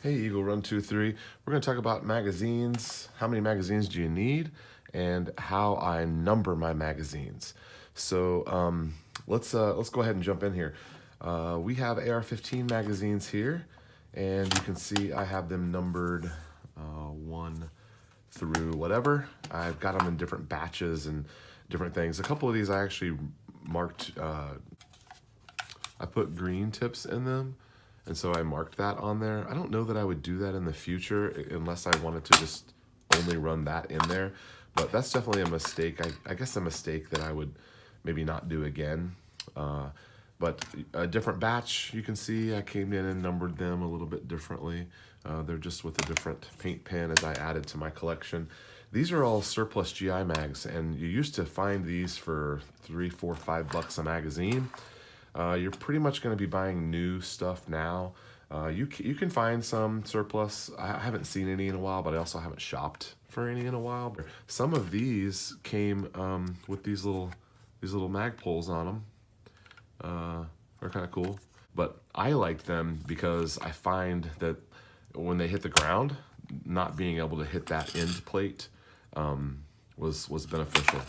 Hey, Eagle Run 23. We're going to talk about magazines. How many magazines do you need, and how I number my magazines. Let's go ahead and jump in here. We have AR-15 magazines here, and you can see I have them numbered one through whatever. I've got them in different batches and different things. A couple of these I actually marked. I put green tips in them, and so I marked that on there. I don't know that I would do that in the future unless I wanted to just only run that in there, but that's definitely a mistake. I guess a mistake that I would maybe not do again. But a different batch, you can see I came in and numbered them a little bit differently. They're just with a different paint pen as I added to my collection. These are all surplus GI mags, and you used to find these for $3, $4, $5 a magazine. You're pretty much going to be buying new stuff now. You can find some surplus. I haven't seen any in a while, but I also haven't shopped for any in a while. Some of these came with these little mag poles on them. They're kind of cool, but I like them because I find that when they hit the ground, not being able to hit that end plate was beneficial.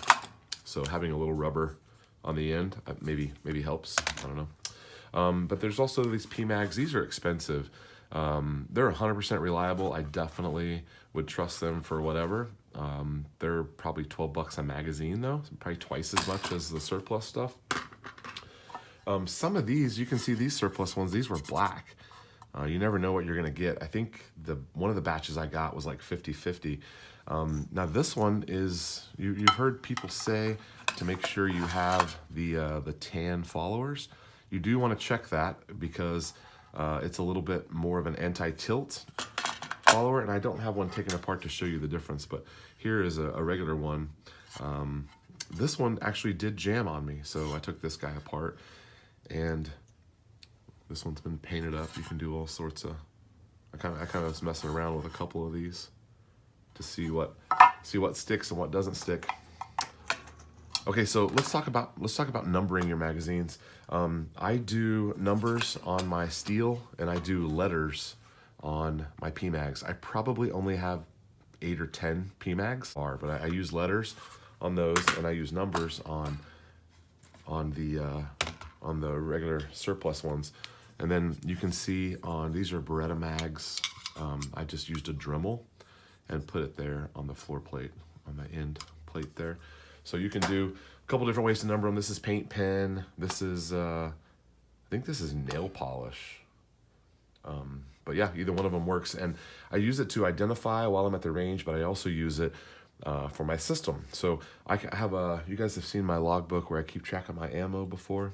So having a little rubber on the end maybe helps. I don't know. But there's also these Pmags. These are expensive. They're 100% reliable. I definitely would trust them for whatever. They're probably $12 a magazine though, probably twice as much as the surplus stuff. Some of these, you can see these surplus ones, these were black. You never know what you're gonna get. I think one of the batches I got was like 50-50. Now this one is, you've heard people say to make sure you have the tan followers. You do want to check that because it's a little bit more of an anti-tilt follower, and I don't have one taken apart to show you the difference, but here is a regular one. This one actually did jam on me, so I took this guy apart, and this one's been painted up. You can do all sorts of, I kind of was messing around with a couple of these to see what sticks and what doesn't stick. Okay, so let's talk about numbering your magazines. I do numbers on my steel, and I do letters on my Pmags. I probably only have 8 or 10 Pmags, but I use letters on those, and I use numbers on the regular surplus ones. And then you can see on these are Beretta mags. I just used a Dremel and put it there on the floor plate, on the end plate there. So you can do a couple different ways to number them. This is paint pen. This is, I think this is nail polish. But yeah, either one of them works. And I use it to identify while I'm at the range, but I also use it for my system. So I have you guys have seen my logbook where I keep track of my ammo before.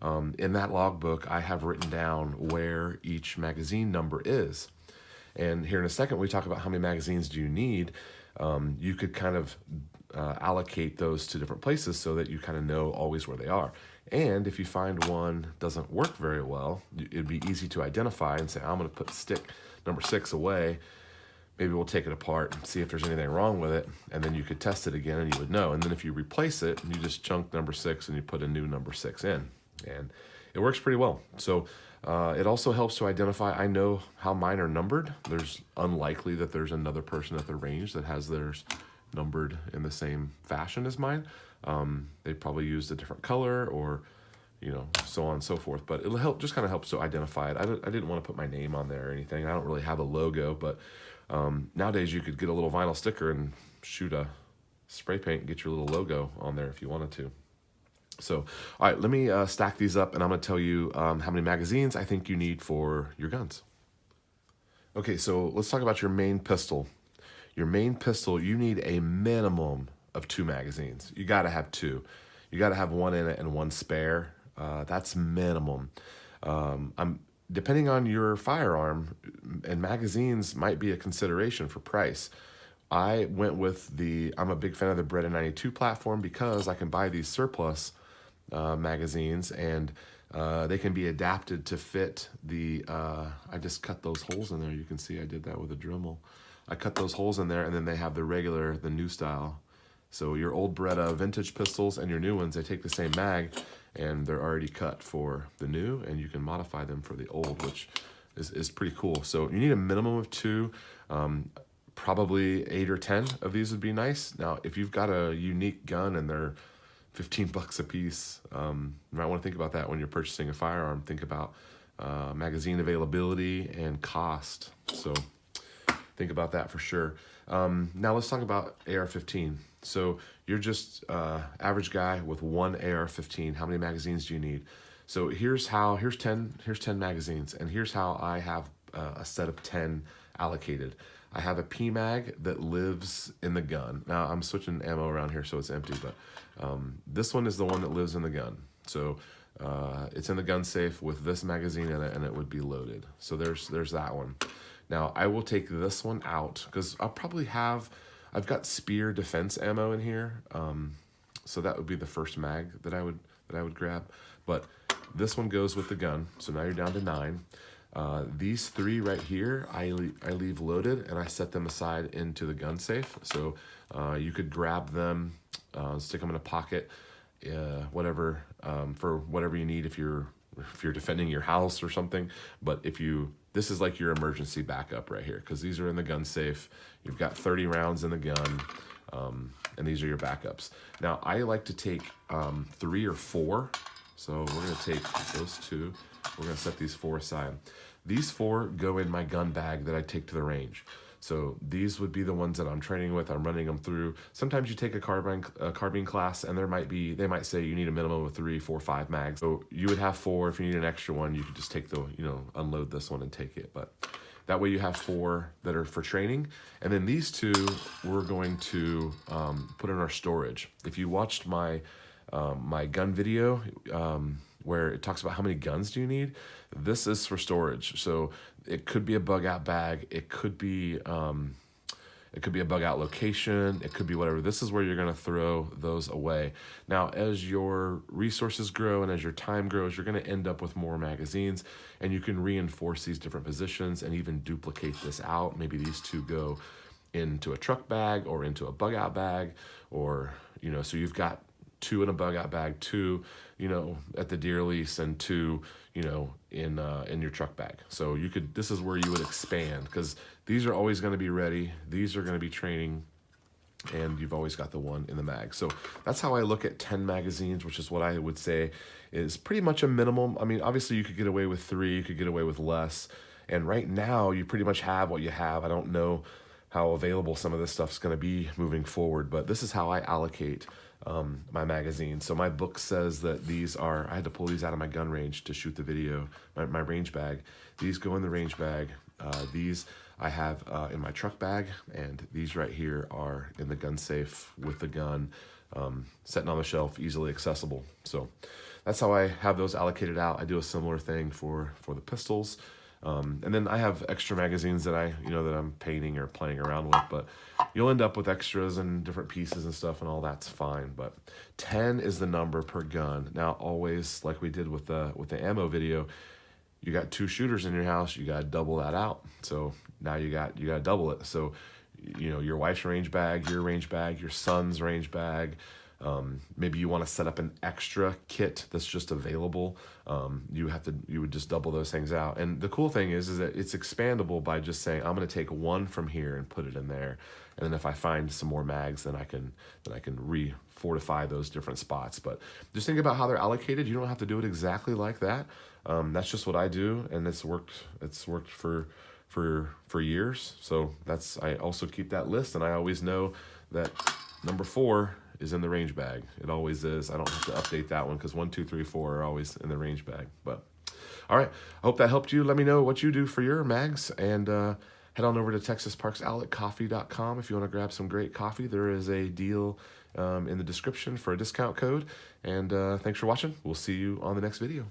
In that logbook, I have written down where each magazine number is. And here in a second, we talk about how many magazines do you need. You could kind of allocate those to different places so that you kind of know always where they are. And if you find one doesn't work very well, it'd be easy to identify and say, I'm going to put stick number 6 away. Maybe we'll take it apart and see if there's anything wrong with it, and then you could test it again and you would know. And then if you replace it, you just chunk number 6 and you put a new number 6 in, and it works pretty well. So it also helps to identify, I know how mine are numbered. There's unlikely that there's another person at the range that has theirs numbered in the same fashion as mine. They probably used a different color, or so on and so forth, but it'll help, just kind of helps to identify it. I didn't want to put my name on there or anything. I don't really have a logo, but nowadays you could get a little vinyl sticker and shoot a spray paint and get your little logo on there if you wanted to. So, all right, let me stack these up, and I'm going to tell you how many magazines I think you need for your guns. Okay, so let's talk about your main pistol. Your main pistol, you need a minimum of 2 magazines. You got to have 2. You got to have one in it and one spare. That's minimum. Depending on your firearm, and magazines might be a consideration for price. I went with I'm a big fan of the Beretta 92 platform because I can buy these surplus magazines, and they can be adapted to fit I just cut those holes in there. You can see I did that with a Dremel. I cut those holes in there, and then they have the new style. So your old Beretta vintage pistols and your new ones, they take the same mag, and they're already cut for the new, and you can modify them for the old, which is pretty cool. So you need a minimum of 2. Probably 8 or 10 of these would be nice. Now, if you've got a unique gun and they're $15 a piece, you might want to think about that when you're purchasing a firearm. Think about magazine availability and cost. So think about that for sure. Now let's talk about AR-15. So you're just average guy with one AR-15. How many magazines do you need? So here's 10 magazines, and here's how I have a set of 10 allocated. I have a Pmag that lives in the gun. Now I'm switching ammo around here so it's empty, but this one is the one that lives in the gun. So it's in the gun safe with this magazine in it, and it would be loaded. So there's that one. Now I will take this one out because I've got spear defense ammo in here. So that would be the first mag that I would grab. But this one goes with the gun. So now you're down to 9. These 3 right here, I leave loaded, and I set them aside into the gun safe. So you could grab them, stick them in a pocket, whatever, for whatever you need if you're defending your house or something. But this is like your emergency backup right here, because these are in the gun safe. You've got 30 rounds in the gun, and these are your backups. Now I like to take 3 or 4. So we're gonna take those 2. We're gonna set these 4 aside. These 4 go in my gun bag that I take to the range. So these would be the ones that I'm training with. I'm running them through. Sometimes you take a carbine class, and they might say you need a minimum of 3, 4, 5 mags. So you would have 4. If you need an extra one, you could just take unload this one and take it. But that way you have 4 that are for training. And then these 2 we're going to put in our storage. If you watched my gun video, where it talks about how many guns do you need, this is for storage. So it could be a bug out bag, it could be a bug out location, it could be whatever. This is where you're gonna throw those away. Now, as your resources grow and as your time grows, you're gonna end up with more magazines, and you can reinforce these different positions and even duplicate this out. Maybe these 2 go into a truck bag or into a bug out bag, or so you've got 2 in a bug out bag, 2 at the deer lease, and 2 in your truck bag. So this is where you would expand, because these are always going to be ready, these are going to be training, and you've always got the 1 in the mag. So that's how I look at 10 magazines, which is what I would say is pretty much a minimum. I mean, obviously you could get away with 3, you could get away with less, and right now you pretty much have what you have. I don't know how available some of this stuff's going to be moving forward, but this is how I allocate my magazine. So my book says that I had to pull these out of my gun range to shoot the video, my range bag. These go in the range bag. These I have in my truck bag, and these right here are in the gun safe with the gun, sitting on the shelf, easily accessible. So that's how I have those allocated out. I do a similar thing for the pistols. And then I have extra magazines that that I'm painting or playing around with, but you'll end up with extras and different pieces and stuff, and all that's fine. But 10 is the number per gun. Now, always, like we did with the ammo video, you got 2 shooters in your house, you got to double that out. So now you got to double it. So your wife's range bag, your range bag, your son's range bag. Maybe you want to set up an extra kit that's just available. You would just double those things out. And the cool thing is that it's expandable by just saying, I'm going to take 1 from here and put it in there. And then if I find some more mags, then I can re-fortify those different spots. But just think about how they're allocated. You don't have to do it exactly like that. That's just what I do, and it's worked for years. So I also keep that list, and I always know that number 4 is in the range bag. It always is. I don't have to update that one, because 1, 2, 3, 4 are always in the range bag. But all right, I hope that helped you. Let me know what you do for your mags, and head on over to TexasParksOutletCoffee.com if you want to grab some great coffee. There is a deal in the description for a discount code. And thanks for watching. We'll see you on the next video.